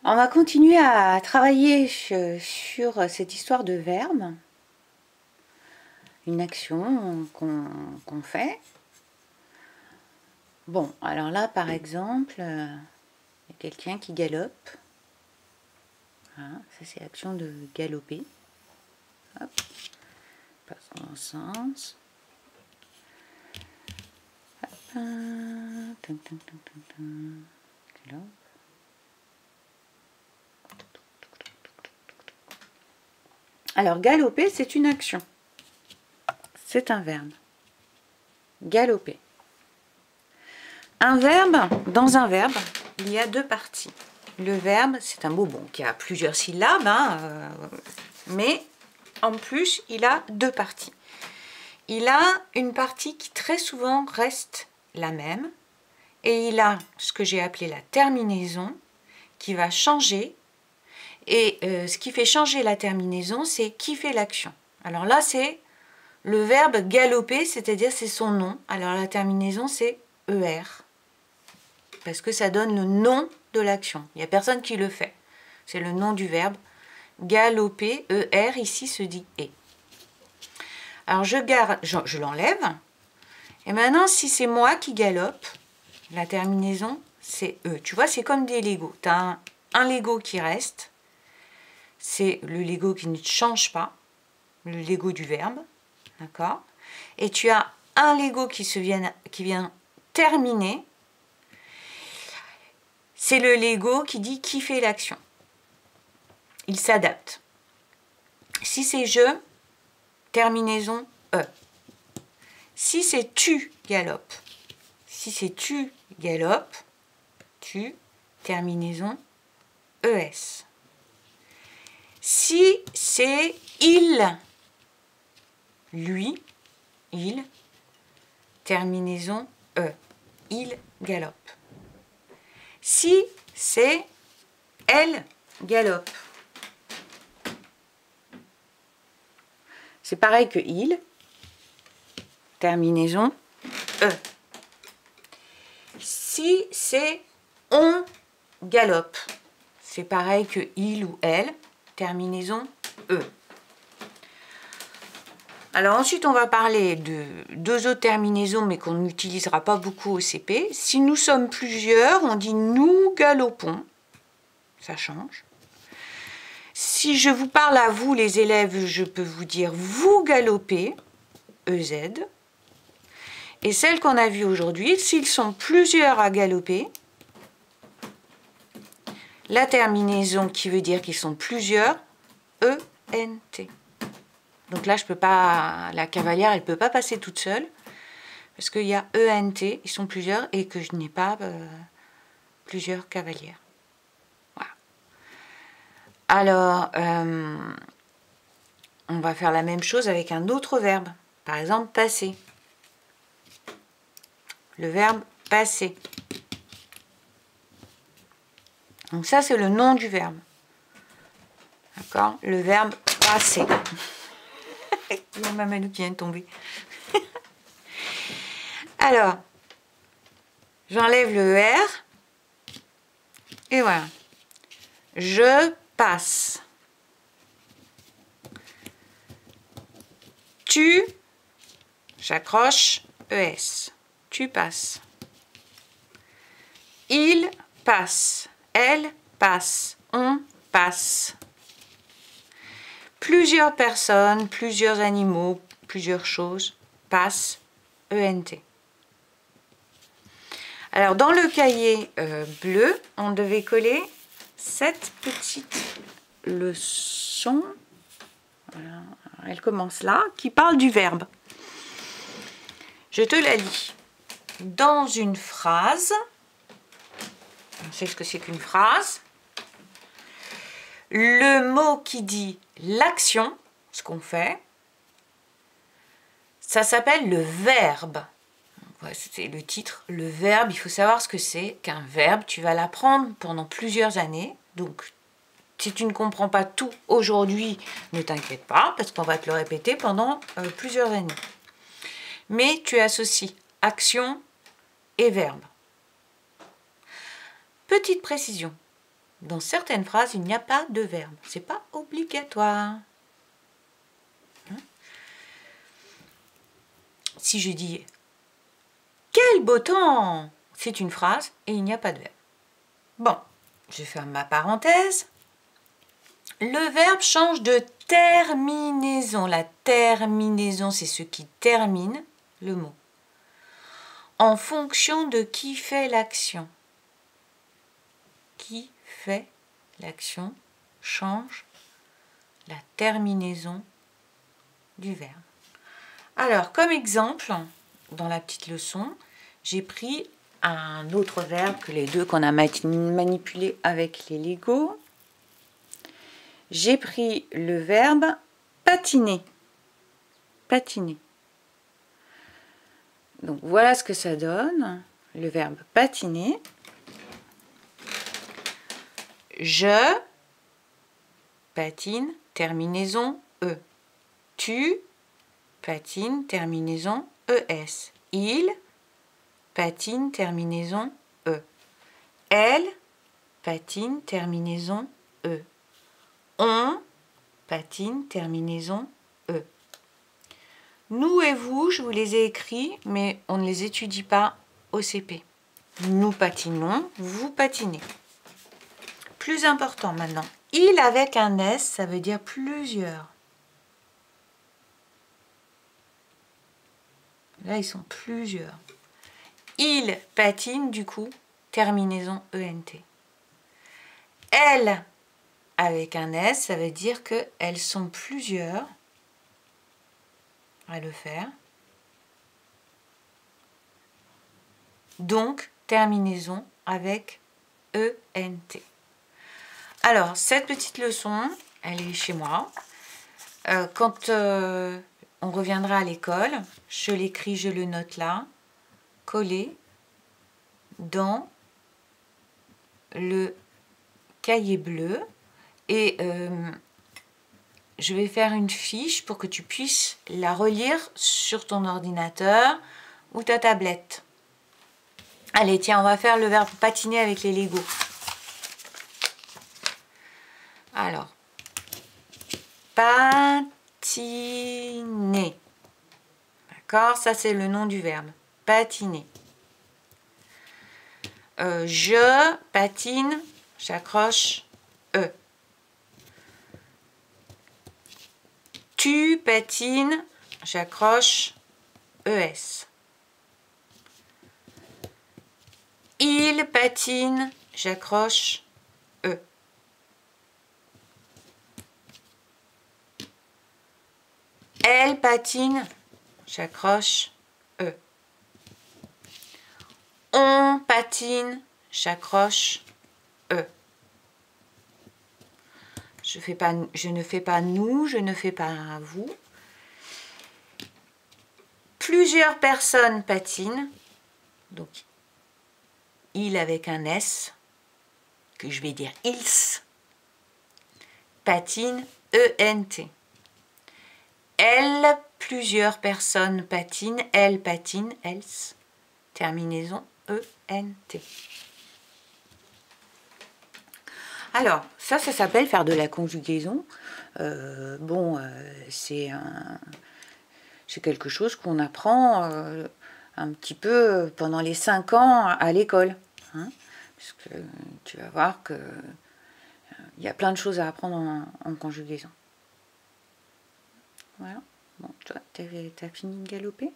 On va continuer à travailler sur cette histoire de verbe, une action qu'on fait. Bon, alors là, par exemple, il y a quelqu'un qui galope. Voilà, ça c'est l'action de galoper. Hop, passe dans le sens. Hop, galope. Alors, galoper, c'est une action. C'est un verbe. Galoper. Un verbe, dans un verbe, il y a deux parties. Le verbe, c'est un mot qui a plusieurs syllabes, mais en plus, il a deux parties. Il a une partie qui très souvent reste la même, et il a ce que j'ai appelé la terminaison, qui va changer. Et ce qui fait changer la terminaison, c'est qui fait l'action. Alors là, c'est le verbe galoper, c'est-à-dire c'est son nom. Alors la terminaison, c'est ER. Parce que ça donne le nom de l'action. Il n'y a personne qui le fait. C'est le nom du verbe. Galoper, ER, ici se dit E. Alors je l'enlève. Et maintenant, si c'est moi qui galope, la terminaison, c'est E. Tu vois, c'est comme des Legos. Tu as un Lego qui reste. C'est le Lego qui ne change pas, le Lego du verbe, d'accord? Et tu as un Lego qui vient terminer, c'est le Lego qui dit qui fait l'action. Il s'adapte. Si c'est je, terminaison E. Si c'est tu galopes, tu, terminaison ES. Si c'est il, lui, il, terminaison E, il galope. Si c'est elle galope, c'est pareil que il, terminaison E. Si c'est on galope, c'est pareil que il ou elle, terminaison E. Alors ensuite, on va parler de deux autres terminaisons, mais qu'on n'utilisera pas beaucoup au CP. Si nous sommes plusieurs, on dit nous galopons. Ça change. Si je vous parle à vous, les élèves, je peux vous dire vous galopez, EZ. Et celle qu'on a vue aujourd'hui, s'ils sont plusieurs à galoper, la terminaison qui veut dire qu'ils sont plusieurs, ENT. Donc là, je peux pas, la cavalière, elle ne peut pas passer toute seule, parce qu'il y a ENT, ils sont plusieurs, et que je n'ai pas plusieurs cavalières. Voilà. Alors, on va faire la même chose avec un autre verbe. Par exemple, passer. Le verbe passer. Donc ça, c'est le nom du verbe. D'accord? Le verbe passer. Il y a Mamadou qui vient de tomber. Alors, j'enlève le ER. Et voilà. Je passe. Tu, j'accroche ES. Tu passes. Il passe. Elle passe. On passe. Plusieurs personnes, plusieurs animaux, plusieurs choses passent ENT. Alors, dans le cahier bleu, on devait coller cette petite leçon. Voilà, elle commence là, qui parle du verbe. Je te la lis. Dans une phrase, on sait ce que c'est qu'une phrase, le mot qui dit l'action, ce qu'on fait, ça s'appelle le verbe. Voilà, c'était le titre, le verbe. Il faut savoir ce que c'est qu'un verbe. Tu vas l'apprendre pendant plusieurs années. Donc, si tu ne comprends pas tout aujourd'hui, ne t'inquiète pas, parce qu'on va te le répéter pendant plusieurs années. Mais tu associes action et verbe. Petite précision. dans certaines phrases, il n'y a pas de verbe. C'est pas obligatoire. Si je dis « Quel beau temps !» c'est une phrase et il n'y a pas de verbe. Bon, je ferme ma parenthèse. Le verbe change de terminaison. La terminaison, c'est ce qui termine le mot. En fonction de qui fait l'action. Qui fait l'action change la terminaison du verbe. Alors, comme exemple, dans la petite leçon, j'ai pris un autre verbe que les deux qu'on a manipulé avec les Legos. J'ai pris le verbe patiner. Patiner. Donc, voilà ce que ça donne, le verbe patiner. Je patine, terminaison E. Tu patine, terminaison ES. Il patine, terminaison E. Elle patine, terminaison E. On patine, terminaison E. Nous et vous, je vous les ai écrits, mais on ne les étudie pas au CP. Nous patinons, vous patinez. Plus important maintenant, il avec un S, ça veut dire plusieurs. Là, ils sont plusieurs. Il patine, du coup, terminaison ENT. Elle, avec un S, ça veut dire qu'elles sont plusieurs à le faire. Donc, terminaison avec ENT. Alors, cette petite leçon, elle est chez moi. Quand on reviendra à l'école, je l'écris, je le note là, collé dans le cahier bleu. Et je vais faire une fiche pour que tu puisses la relire sur ton ordinateur ou ta tablette. Allez, tiens, on va faire le verbe patiner avec les Legos. Alors, patiner. D'accord, ça c'est le nom du verbe. Patiner. Je patine, j'accroche E. Tu patines, j'accroche ES. Il patine, j'accroche E. Elle patine, j'accroche E. On patine, j'accroche E. Je ne fais pas nous, je ne fais pas vous. Plusieurs personnes patinent. Donc, il avec un S, que je vais dire ils, patine, ENT. Elle, plusieurs personnes patinent, elle patine, elles, terminaison ENT. Alors, ça s'appelle faire de la conjugaison. C'est quelque chose qu'on apprend un petit peu pendant les 5 ans à l'école. Hein, puisque tu vas voir que il y a plein de choses à apprendre en conjugaison. Voilà. Bon, toi, t'as fini de galoper ?